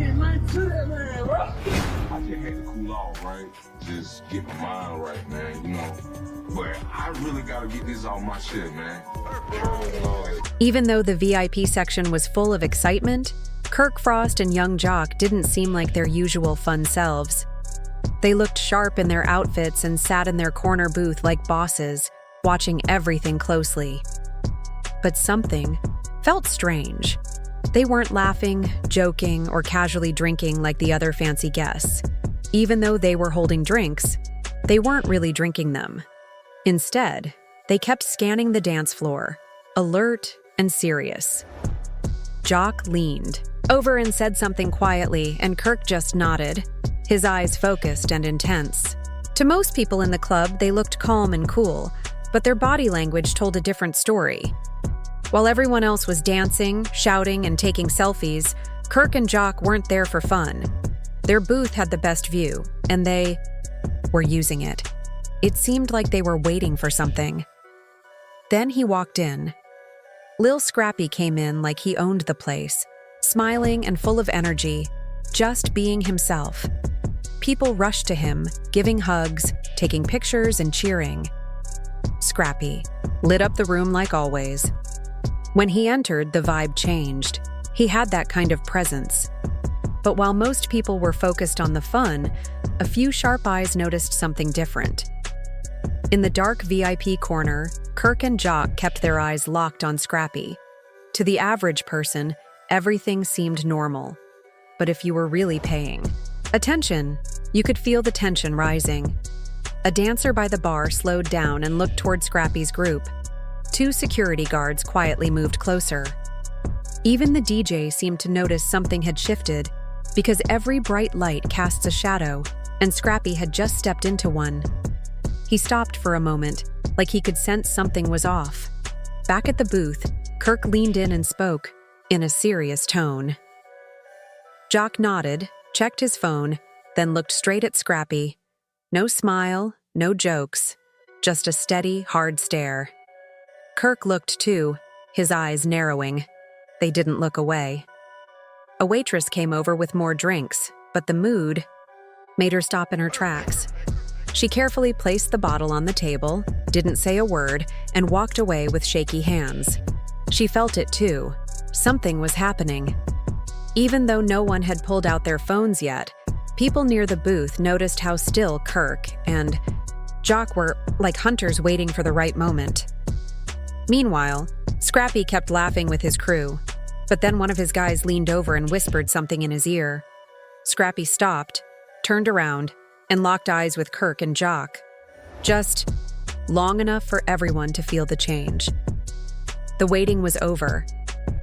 I just had to cool off, right? Just get my mind right, man, you know. But I really gotta get this off my shit, man. Even though the VIP section was full of excitement, Kirk Frost and young Jock didn't seem like their usual fun selves. They looked sharp in their outfits and sat in their corner booth like bosses, watching everything closely. But something felt strange. They weren't laughing, joking, or casually drinking like the other fancy guests. Even though they were holding drinks, they weren't really drinking them. Instead, they kept scanning the dance floor, alert and serious. Jock leaned over and said something quietly, and Kirk just nodded, his eyes focused and intense. To most people in the club, they looked calm and cool, but their body language told a different story. While everyone else was dancing, shouting, and taking selfies, Kirk and Jock weren't there for fun. Their booth had the best view, and they were using it. It seemed like they were waiting for something. Then he walked in. Lil Scrappy came in like he owned the place, smiling and full of energy, just being himself. People rushed to him, giving hugs, taking pictures, and cheering. Scrappy lit up the room like always. When he entered, the vibe changed. He had that kind of presence. But while most people were focused on the fun, a few sharp eyes noticed something different. In the dark VIP corner, Kirk and Jock kept their eyes locked on Scrappy. To the average person, everything seemed normal. But if you were really paying attention, you could feel the tension rising. A dancer by the bar slowed down and looked toward Scrappy's group. Two security guards quietly moved closer. Even the DJ seemed to notice something had shifted, because every bright light casts a shadow, and Scrappy had just stepped into one. He stopped for a moment, like he could sense something was off. Back at the booth, Kirk leaned in and spoke, in a serious tone. Jock nodded, checked his phone, then looked straight at Scrappy. No smile, no jokes, just a steady, hard stare. Kirk looked too, his eyes narrowing. They didn't look away. A waitress came over with more drinks, but the mood made her stop in her tracks. She carefully placed the bottle on the table, didn't say a word, and walked away with shaky hands. She felt it too. Something was happening. Even though no one had pulled out their phones yet, people near the booth noticed how still Kirk and Jock were like hunters waiting for the right moment. Meanwhile, Scrappy kept laughing with his crew, but then one of his guys leaned over and whispered something in his ear. Scrappy stopped, turned around, and locked eyes with Kirk and Jock. Just long enough for everyone to feel the change. The waiting was over.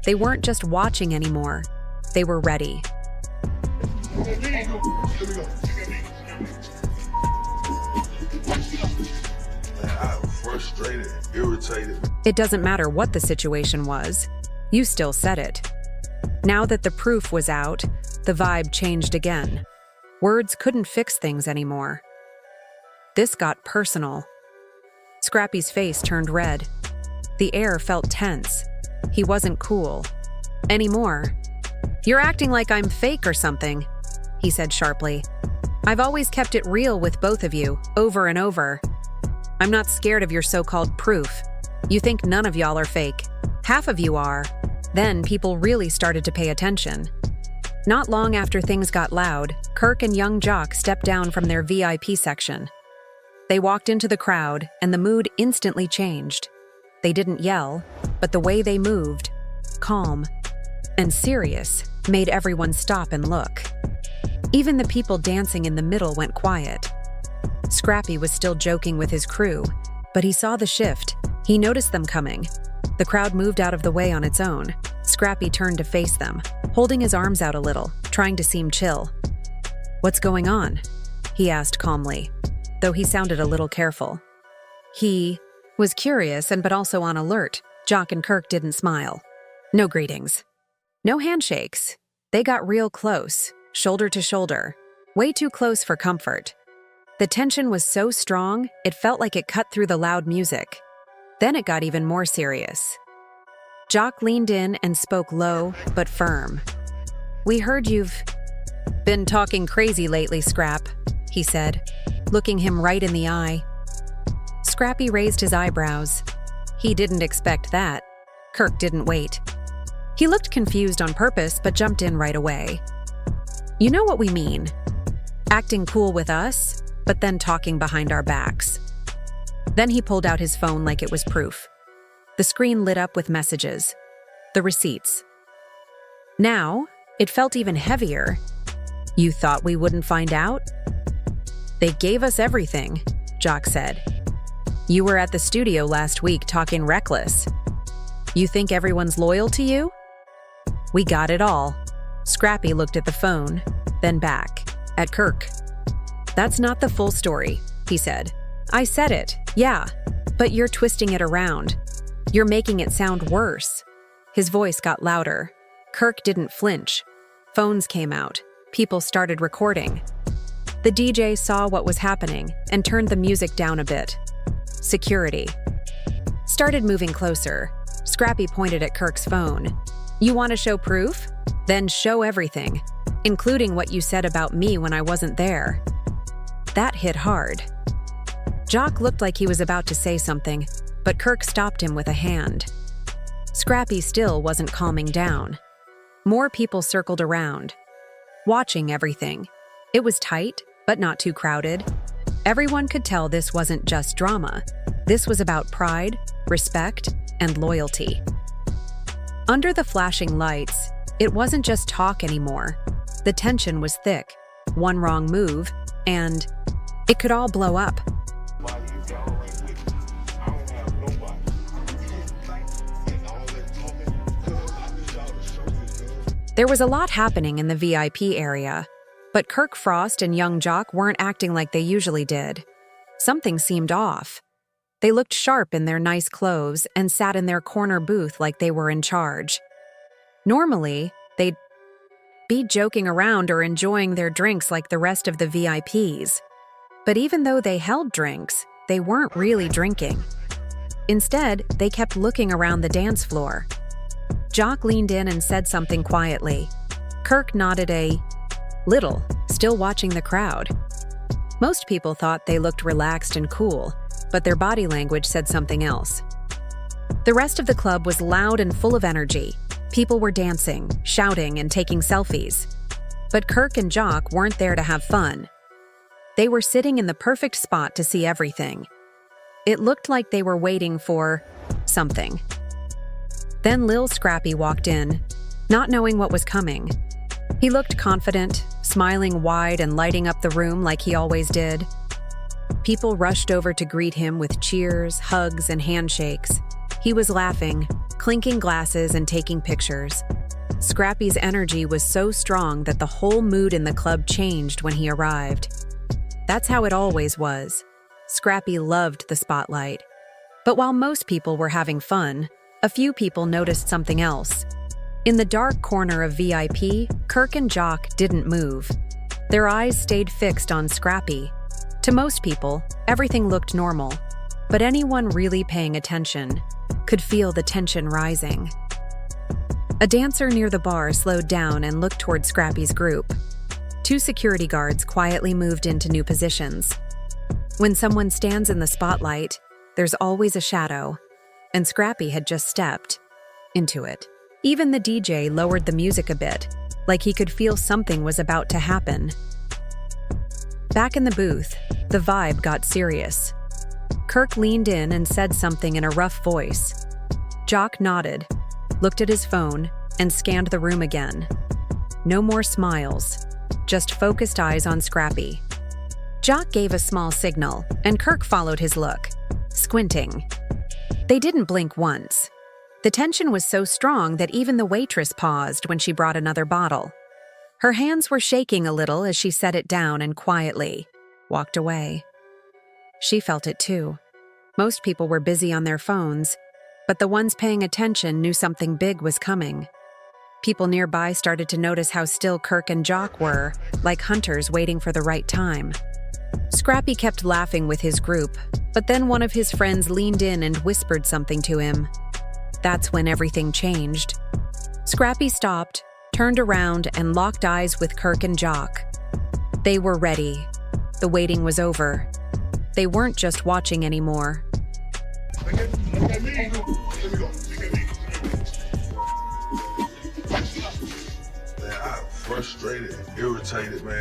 They weren't just watching anymore. They were ready. I'm frustrated, irritated. It doesn't matter what the situation was. You still said it. Now that the proof was out, the vibe changed again. Words couldn't fix things anymore. This got personal. Scrappy's face turned red. The air felt tense. He wasn't cool anymore. "You're acting like I'm fake or something," he said sharply. "I've always kept it real with both of you, over and over. I'm not scared of your so-called proof. You think none of y'all are fake. Half of you are." Then people really started to pay attention. Not long after things got loud, Kirk and young Jock stepped down from their VIP section. They walked into the crowd, and the mood instantly changed. They didn't yell, but the way they moved, calm and serious, made everyone stop and look. Even the people dancing in the middle went quiet. Scrappy was still joking with his crew, but he saw the shift. He noticed them coming. The crowd moved out of the way on its own. Scrappy turned to face them, holding his arms out a little, trying to seem chill. "What's going on?" he asked calmly, though he sounded a little careful. He was curious but also on alert. Jock and Kirk didn't smile. No greetings. No handshakes. They got real close, shoulder to shoulder. Way too close for comfort. The tension was so strong, it felt like it cut through the loud music. Then it got even more serious. Jock leaned in and spoke low but firm. "We heard you've "Been talking crazy lately, Scrap," he said, looking him right in the eye. Scrappy raised his eyebrows. He didn't expect that. Kirk didn't wait. He looked confused on purpose, but jumped in right away. "You know what we mean. Acting cool with us, but then talking behind our backs." Then he pulled out his phone like it was proof. The screen lit up with messages. The receipts. Now, it felt even heavier. "You thought we wouldn't find out?" "They gave us everything," Jock said. "You were at the studio last week talking reckless. You think everyone's loyal to you?" "We got it all." Scrappy looked at the phone, then back, at Kirk. "That's not the full story," he said. "I said it, yeah, but you're twisting it around. You're making it sound worse." His voice got louder. Kirk didn't flinch. Phones came out. People started recording. The DJ saw what was happening and turned the music down a bit. Security started moving closer. Scrappy pointed at Kirk's phone. "You want to show proof? Then show everything, including what you said about me when I wasn't there." That hit hard. Jock looked like he was about to say something, but Kirk stopped him with a hand. Scrappy still wasn't calming down. More people circled around, watching everything. It was tight, but not too crowded. Everyone could tell this wasn't just drama. This was about pride, respect, and loyalty. Under the flashing lights, it wasn't just talk anymore. The tension was thick. One wrong move, and it could all blow up. There was a lot happening in the VIP area, but Kirk Frost and young Jock weren't acting like they usually did. Something seemed off. They looked sharp in their nice clothes and sat in their corner booth like they were in charge. Normally, they'd be joking around or enjoying their drinks like the rest of the VIPs. But even though they held drinks, they weren't really drinking. Instead, they kept looking around the dance floor. Jock leaned in and said something quietly. Kirk nodded a little, still watching the crowd. Most people thought they looked relaxed and cool, but their body language said something else. The rest of the club was loud and full of energy. People were dancing, shouting, and taking selfies. But Kirk and Jock weren't there to have fun. They were sitting in the perfect spot to see everything. It looked like they were waiting for something. Then Lil Scrappy walked in, not knowing what was coming. He looked confident, smiling wide and lighting up the room like he always did. People rushed over to greet him with cheers, hugs, and handshakes. He was laughing, clinking glasses and taking pictures. Scrappy's energy was so strong that the whole mood in the club changed when he arrived. That's how it always was. Scrappy loved the spotlight. But while most people were having fun, a few people noticed something else. In the dark corner of VIP, Kirk and Jock didn't move. Their eyes stayed fixed on Scrappy. To most people, everything looked normal, but anyone really paying attention could feel the tension rising. A dancer near the bar slowed down and looked toward Scrappy's group. Two security guards quietly moved into new positions. When someone stands in the spotlight, there's always a shadow, and Scrappy had just stepped into it. Even the DJ lowered the music a bit, like he could feel something was about to happen. Back in the booth, the vibe got serious. Kirk leaned in and said something in a rough voice. Jock nodded, looked at his phone, and scanned the room again. No more smiles, just focused eyes on Scrappy. Jock gave a small signal, and Kirk followed his look, squinting. They didn't blink once. The tension was so strong that even the waitress paused when she brought another bottle. Her hands were shaking a little as she set it down and quietly walked away. She felt it too. Most people were busy on their phones, but the ones paying attention knew something big was coming. People nearby started to notice how still Kirk and Jock were, like hunters waiting for the right time. Scrappy kept laughing with his group, but then one of his friends leaned in and whispered something to him. That's when everything changed. Scrappy stopped, turned around and locked eyes with Kirk and Jock. They were ready. The waiting was over. They weren't just watching anymore. Look at me. Here we go. Look at me. Man, I'm frustrated, irritated, man.